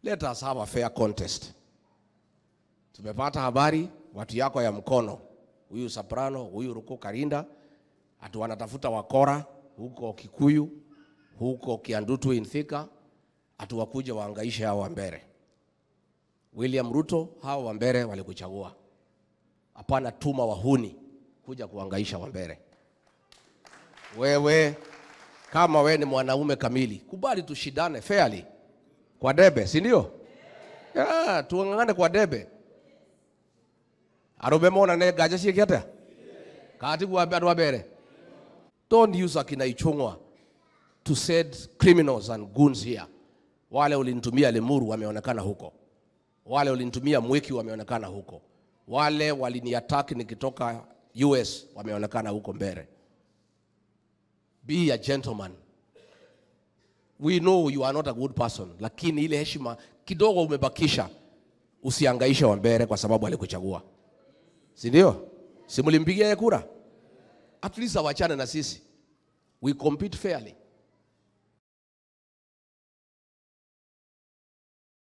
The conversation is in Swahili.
Let us have a fair contest. Tumepata habari watu yako ya mkono, huyu Soprano, huyu Ruko Karinda, atu wanatafuta wakora huko Kikuyu, huko Kiandutu Thika, atu wakuja waangaishe hao Wambere. William Ruto, hao Wambere walikuchagua. Hapana tuma wahuni kuja kuangaisha Wambere. Wewe kama wewe ni mwanaume kamili, kubali tushidane fairly kwa debe, si ndio? Tuangane kwa debe. Arobemona ne gaja shikiata. Kati kuambia Wambere. Don't use akina Ichung'wa to set criminals and goons here. Wale ulinitumia Limuru wameonekana huko. Wale ulinitumia Mwiki wameonekana huko. Wale waliniattack nikitoka US wameonekana huko mbele. Be a gentleman. We know you are not a good person, lakini ile heshima kidogo umebakisha, usiangaishe Wambere kwa sababu alikuchagua. Si ndio? Simulimpigia kura. At least awachane na sisi. We compete fairly.